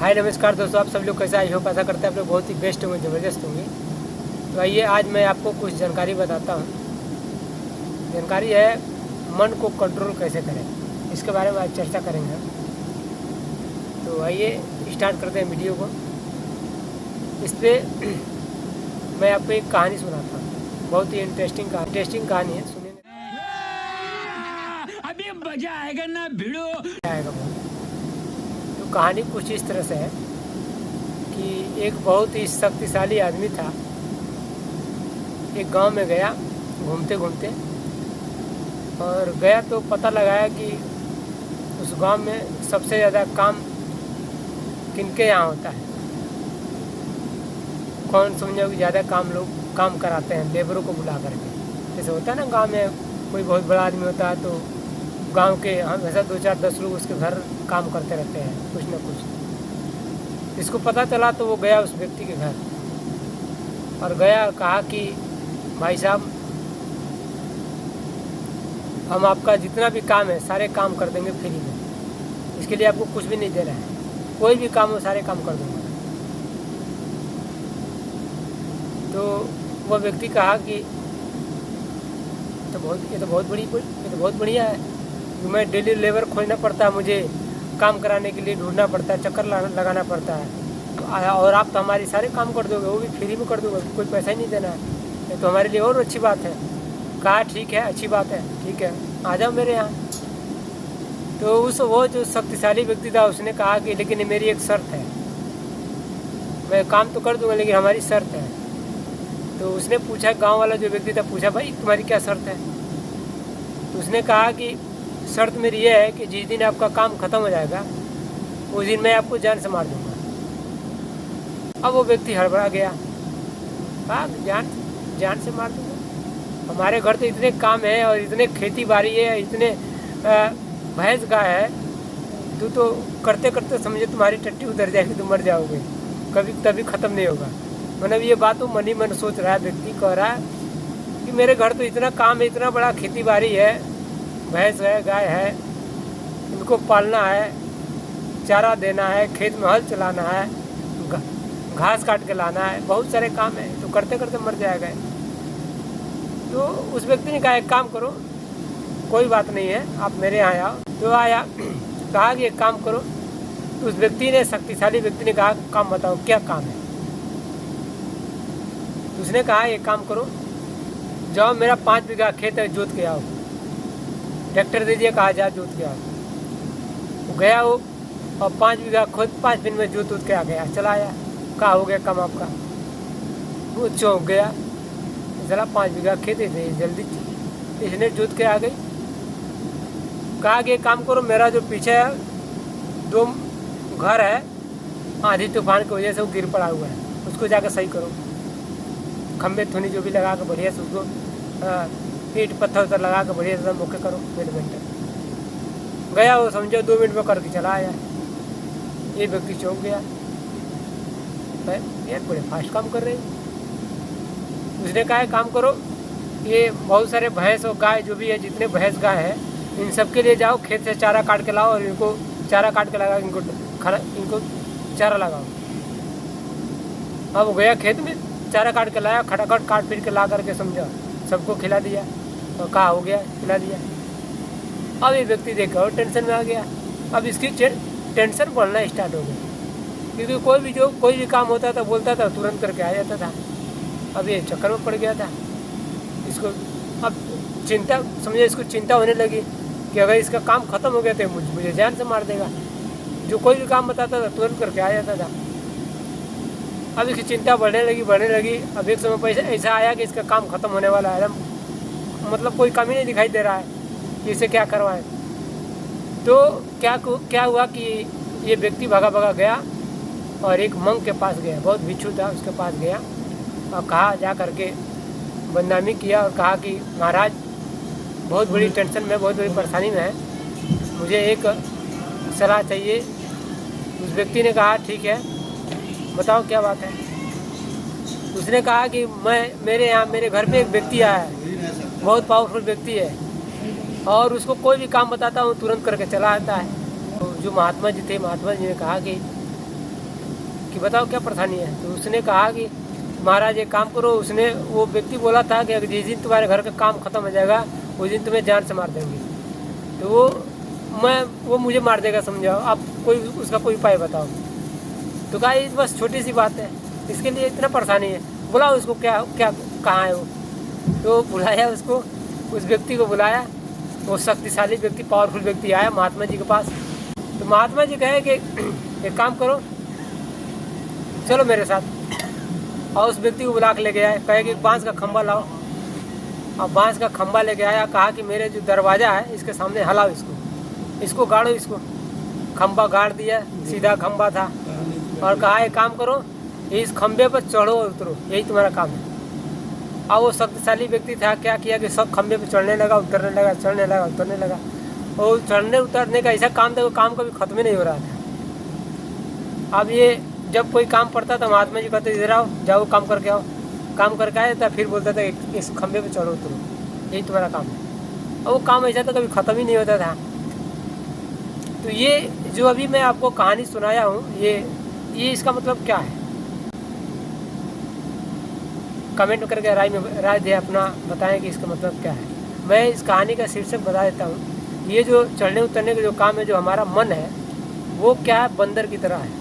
हाय नमस्कार दोस्तों, आप सब लोग कैसे आई हो? आशा करते हैं आप लोग बहुत ही बेस्ट होंगे, ज़बरदस्त होंगे। तो आइए आज मैं आपको कुछ जानकारी बताता हूँ। जानकारी है मन को कंट्रोल कैसे करें, इसके बारे में आज चर्चा करेंगे। तो आइए स्टार्ट करते हैं वीडियो को। इस पर मैं आपको एक कहानी सुनाता हूँ, बहुत ही इंटरेस्टिंग कहानी है, सुनिए। अभी मजा आएगा ना भिड़ो आएगा बहुत। तो कहानी कुछ इस तरह से है कि एक बहुत ही शक्तिशाली आदमी था। एक गांव में गया घूमते घूमते, और गया तो पता लगाया कि उस गांव में सबसे ज़्यादा काम किनके यहाँ होता है। कौन समझो कि ज़्यादा काम कराते हैं लेबरों को बुला करके। जैसे होता है ना, गांव में कोई बहुत बड़ा आदमी होता है तो गांव के हमेशा 2-4-10 लोग उसके घर काम करते रहते हैं कुछ न कुछ। इसको पता चला तो वो गया उस व्यक्ति के घर और गया, कहा कि भाई साहब, हम आपका जितना भी काम है सारे काम कर देंगे फ्री में, इसके लिए आपको कुछ भी नहीं दे रहे हैं, कोई भी काम हो सारे काम कर दूँगा। तो वो व्यक्ति कहा कि ये तो बहुत बढ़िया है। मैं डेली लेबर खोजना पड़ता है, मुझे काम कराने के लिए ढूंढना पड़ता है, चक्कर लगाना पड़ता है, और आप तो हमारे सारे काम कर दोगे, वो भी फ्री में कर दोगे, कोई पैसा ही नहीं देना है। ये तो हमारे लिए और अच्छी बात है। कहा ठीक है, अच्छी बात है, ठीक है, आ जाओ मेरे यहाँ। तो वो जो शक्तिशाली व्यक्ति था उसने कहा कि लेकिन मेरी एक शर्त है, मैं काम तो कर दूंगा लेकिन हमारी शर्त है। तो उसने पूछा, गांव वाला जो व्यक्ति था पूछा, भाई तुम्हारी क्या शर्त है? तो उसने कहा कि शर्त मेरी ये है कि जिस दिन आपका काम ख़त्म हो जाएगा उस दिन मैं आपको जान से मार दूंगा। अब वो व्यक्ति हड़बड़ा गया, कहा जान से मार दूंगा? हमारे घर तो इतने काम है और इतने खेती बाड़ी है, इतने भैंस गाय है, तू तो करते करते समझे तुम्हारी टट्टी उधर जाएगी, तुम मर जाओगे, कभी ख़त्म नहीं होगा। मतलब ये बात वो मन ही मन सोच रहा है। व्यक्ति कह रहा है कि मेरे घर तो इतना काम है, इतना बड़ा खेती बाड़ी है, भैंस है, गाय है, इनको पालना है, चारा देना है, खेत में हल चलाना है, घास काट के लाना है, बहुत सारे काम है, तो करते करते मर जाएगा। तो उस व्यक्ति ने कहा एक काम करो, कोई बात नहीं है, आप मेरे यहाँ आओ। तो आया, कहा कि एक काम करो। तो उस व्यक्ति ने, शक्तिशाली व्यक्ति ने कहा, काम बताओ क्या काम है? तो उसने कहा एक काम करो, जाओ मेरा 5 बीघा खेत है, जोत के आओ। ट्रैक्टर दे दिया, कहा जा जोत के आओ। वो गया वो, और 5 बीघा खुद 5 दिन में जोत के आ गया, चला आया। कहा हो गया काम आपका? वो चौंक गया, चला 5 बीघा खेत है, जल्दी इसने जोत के आ गई। कहा कि काम करो, मेरा जो पीछे 2 घर है, आंधी तूफान की वजह से वो गिर पड़ा हुआ है, उसको जाकर सही करो। खम्भे थोनी जो भी लगा कर बढ़िया से उसको ईंट पत्थर उधर लगा कर बढ़िया से मुख्य करो। 1 मिनट गया वो, समझो 2 मिनट में करके चला आया। ये व्यक्ति चौंक गया, यार बड़े फास्ट काम कर रहे हैं। उसने कहा काम करो, ये बहुत सारे भैंस और गाय जो भी है, जितने भैंस गाय है, इन सब के लिए जाओ, खेत से चारा काट के लाओ और इनको चारा काट के लगा, इनको चारा लगाओ। अब वो गया खेत में, चारा काट के लाया, खटाखट काट पीट के ला करके समझा सबको खिला दिया, और कहा हो गया, खिला दिया। अब ये व्यक्ति देखा और टेंशन में आ गया। अब इसकी टेंशन बढ़ना स्टार्ट हो गई, क्योंकि कोई भी काम होता था बोलता था, तुरंत करके आ जाता था। अब ये चक्कर में पड़ गया था इसको। अब चिंता, समझे, इसको चिंता होने लगी कि अगर इसका काम ख़त्म हो गया तो मुझे जान से मार देगा। जो कोई भी काम बताता था तुरंत करके आ जाता था। अब इसकी चिंता बढ़ने लगी। अब एक समय ऐसा आया कि इसका काम ख़त्म होने वाला है, मतलब कोई कमी नहीं दिखाई दे रहा है कि इसे क्या करवाएं। तो क्या हुआ कि ये व्यक्ति भगा गया और एक मंक के पास गया, बहुत भिक्षु था, उसके पास गया और कहा, जा करके बदनामी किया और कहा कि महाराज, बहुत बड़ी टेंशन में, बहुत बड़ी परेशानी में है, मुझे एक सलाह चाहिए। उस व्यक्ति ने कहा ठीक है, बताओ क्या बात है? उसने कहा कि मेरे घर पे एक व्यक्ति आया है, बहुत पावरफुल व्यक्ति है, और उसको कोई भी काम बताता हूँ तुरंत करके चला आता है। तो जो महात्मा जी थे, महात्मा जी ने कहा कि कि बताओ क्या परेशानी है। तो उसने कहा कि महाराज एक काम करो, उसने वो व्यक्ति बोला था कि अगर जिस दिन तुम्हारे घर का काम ख़त्म हो जाएगा उस दिन तुम्हें जान से मार देंगे। तो वो मुझे मार देगा, समझाओ आप कोई उसका कोई उपाय बताओ। तो कहा ये बस छोटी सी बात है, इसके लिए इतना परेशानी है, बुलाओ उसको, क्या क्या कहाँ है वो। तो बुलाया उसको, उस व्यक्ति को बुलाया। वो शक्तिशाली व्यक्ति, पावरफुल व्यक्ति आया महात्मा जी के पास। तो महात्मा जी कहे कि एक काम करो, चलो मेरे साथ। और उस व्यक्ति को बुला के लेके आए, कहे कि बांस का खंभा लाओ। अब बांस का खंभा लेके आया, कहा कि मेरे जो दरवाज़ा है इसके सामने हलाओ, इसको गाड़ो, इसको। खंभा गाड़ दिया, सीधा खंभा था। और कहा एक काम करो, इस खंभे पर चढ़ो और उतरो, यही तुम्हारा काम है। और वो शक्तिशाली व्यक्ति था, क्या किया कि सब खंभे पर चढ़ने लगा, उतरने लगा, चढ़ने लगा, उतरने लगा। और चढ़ने उतरने का ऐसा काम था, वो काम कभी ख़त्म ही नहीं हो रहा था। अब ये जब कोई काम पड़ता था महात्मा जी कहते इधर आओ, जाओ काम करके आओ। काम करके आए था, फिर बोलता था इस खंभे पे चढ़ो उतरो, यही तुम्हारा काम है। और वो काम ऐसा था कभी ख़त्म ही नहीं होता था। तो ये जो अभी मैं आपको कहानी सुनाया हूँ, ये इसका मतलब क्या है, कमेंट करके राय दे अपना, बताएं कि इसका मतलब क्या है। मैं इस कहानी का शीर्षक बता देता हूँ। ये जो चढ़ने उतरने का जो काम है, जो हमारा मन है, वो क्या है, बंदर की तरह है।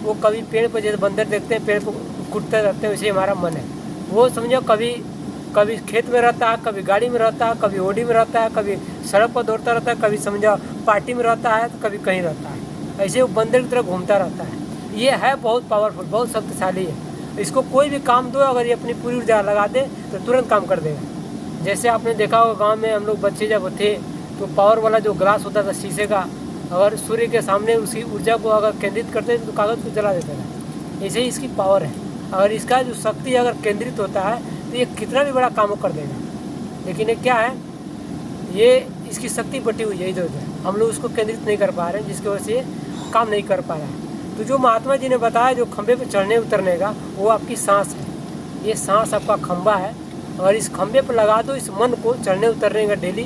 वो कभी पेड़ पर, जैसे बंदर देखते हैं पेड़ पर कूदते रहते हैं, वैसे हमारा मन है। वो समझो कभी खेत में रहता है, कभी गाड़ी में रहता है, कभी ओडी में रहता है, कभी सड़क पर दौड़ता रहता है, कभी समझो पार्टी में रहता है, तो कभी कहीं रहता है। ऐसे वो बंदर की तरह घूमता रहता है। ये है बहुत पावरफुल, बहुत शक्तिशाली है। इसको कोई भी काम दो, अगर ये अपनी पूरी ऊर्जा लगा दे तो तुरंत काम कर देगा। जैसे आपने देखा होगा गाँव में हम लोग बच्चे जब थे, तो पावर वाला जो ग्लास होता था शीशे का, अगर सूर्य के सामने उसकी ऊर्जा को अगर केंद्रित करते तो कागज़ को जला देता था। ऐसे ही इसकी पावर है। अगर इसका जो शक्ति अगर केंद्रित होता है तो ये कितना भी बड़ा काम कर देगा। लेकिन ये क्या है, ये इसकी शक्ति बटी हुई है इधर उधर, हम लोग उसको केंद्रित नहीं कर पा रहे हैं, जिसकी वजह से काम नहीं कर पा रहा है। तो जो महात्मा जी ने बताया जो खंभे पर चढ़ने उतरने का, वो आपकी सांस है। ये सांस आपका खंभा है। अगर इस खंभे पर लगा दो इस मन को चढ़ने उतरने का डेली,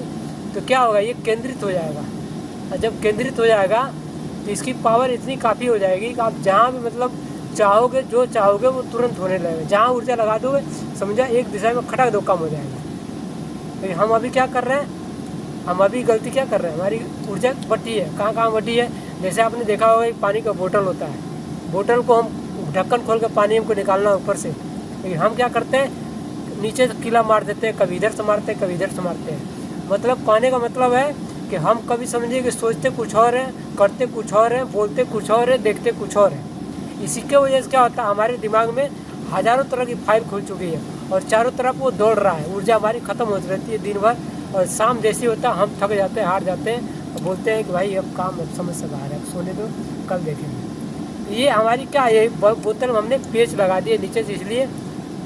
तो क्या होगा, ये केंद्रित हो जाएगा। और जब केंद्रित हो जाएगा तो इसकी पावर इतनी काफ़ी हो जाएगी कि आप जहाँ भी मतलब चाहोगे, जो चाहोगे वो तुरंत होने लगेगा। जहाँ ऊर्जा लगा दोगे, समझा एक दिशा में खटक दो, काम हो जाएगा। लेकिन हम अभी क्या कर रहे हैं, हम अभी गलती क्या कर रहे हैं, हमारी ऊर्जा बटी है। कहाँ कहाँ बटी है, जैसे आपने देखा होगा एक पानी का बोतल होता है, बोतल को हम ढक्कन खोल कर पानी हमको निकालना ऊपर से, लेकिन हम क्या करते हैं, नीचे से कीला मार देते हैं, कभी इधर से मारते हैं, कभी इधर से मारते हैं। मतलब कहने का मतलब है कि हम कभी समझिए कि सोचते कुछ और है, करते कुछ और है, बोलते कुछ और है, देखते कुछ और है। इसी के वजह से क्या होता है, हमारे दिमाग में हज़ारों तरह की फाइल खुल चुकी है और चारों तरफ वो दौड़ रहा है। ऊर्जा हमारी ख़त्म होती रहती है दिन भर, और शाम जैसे होता है हम थक जाते हैं, हार जाते हैं, और बोलते हैं कि भाई अब काम अब समझ से बाहर है, अब सोने दो, कल देखेंगे। ये हमारी क्या है, बोतल में हमने पेच लगा दिए नीचे से, इसलिए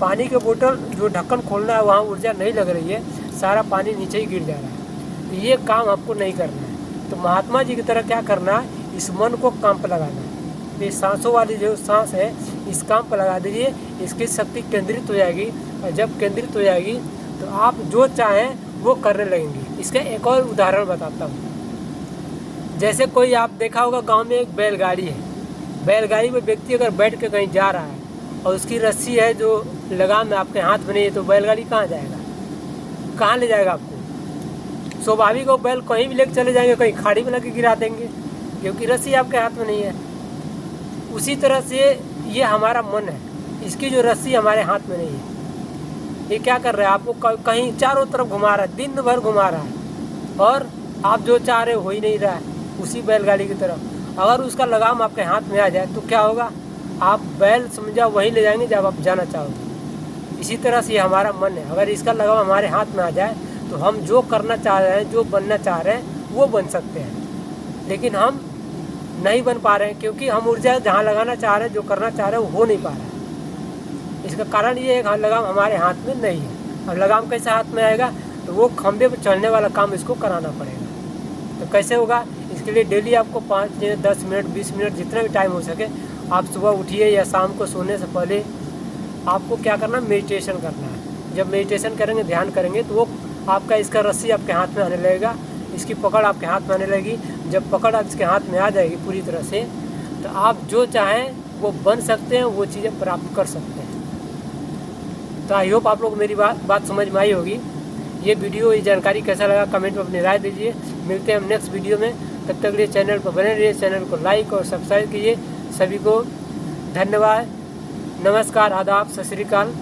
पानी के बोतल जो ढक्कन खोलना है वहाँ ऊर्जा नहीं लग रही है, सारा पानी नीचे ही गिर जा रहा है। तो ये काम आपको नहीं करना है। तो महात्मा जी की तरह क्या करना है, इस मन को काम पर लगाना है। ये सांसों वाली जो सांस है, इस काम पर लगा दीजिए, इसकी शक्ति केंद्रित हो जाएगी। और जब केंद्रित हो जाएगी तो आप जो चाहें वो करने लगेंगे। इसका एक और उदाहरण बताता हूँ। जैसे कोई आप देखा होगा गांव में एक बैलगाड़ी है, बैलगाड़ी में व्यक्ति अगर बैठ के कहीं जा रहा है और उसकी रस्सी है जो लगाम में आपके हाथ में नहीं है, तो बैलगाड़ी कहाँ जाएगा, कहाँ ले जाएगा आपको। स्वाभाविक हो, बैल कहीं भी लेकर चले जाएंगे, कहीं खाड़ी में लगे गिरा देंगे, क्योंकि रस्सी आपके हाथ में नहीं है। उसी तरह से ये हमारा मन है, इसकी जो रस्सी हमारे हाथ में नहीं है। ये क्या कर रहा है, आपको कहीं चारों तरफ घुमा रहा है, दिन भर घुमा रहा है, और आप जो चाह रहे हो ही नहीं रहा है। उसी बैलगाड़ी की तरफ अगर उसका लगाम आपके हाथ में आ जाए तो क्या होगा, आप बैल समझा वहीं ले जाएंगे जब आप जाना चाहोगे। इसी तरह से हमारा मन है, अगर इसका लगाम हमारे हाथ में आ जाए तो हम जो करना चाह रहे हैं, जो बनना चाह रहे हैं वो बन सकते हैं। लेकिन हम नहीं बन पा रहे हैं, क्योंकि हम ऊर्जा जहाँ लगाना चाह रहे हैं, जो करना चाह रहे हैं वो हो नहीं पा रहा है। इसका कारण ये है कि लगाम हमारे हाथ में नहीं है। अब लगाम कैसे हाथ में आएगा, तो वो खंभे पर चढ़ने वाला काम इसको कराना पड़ेगा। तो कैसे होगा, इसके लिए डेली आपको 5 मिनट, 10 मिनट, 20 मिनट, जितना भी टाइम हो सके, आप सुबह उठिए या शाम को सोने से पहले आपको क्या करना, मेडिटेशन करना है। जब मेडिटेशन करेंगे, ध्यान करेंगे, तो वो आपका इसका रस्सी आपके हाथ में आने लगेगा, इसकी पकड़ आपके हाथ में आने लगेगी। जब पकड़ आप इसके हाथ में आ जाएगी पूरी तरह से, तो आप जो चाहें वो बन सकते हैं, वो चीज़ें प्राप्त कर सकते हैं। तो आई होप आप लोग मेरी बात समझ में आई होगी। ये वीडियो, ये जानकारी कैसा लगा कमेंट में अपनी राय दीजिए। मिलते हैं हम नेक्स्ट वीडियो में, तब तक के लिए चैनल पर बने रहिए, चैनल को लाइक और सब्सक्राइब कीजिए। सभी को धन्यवाद, नमस्कार, आदाब, सत श्री अकाल।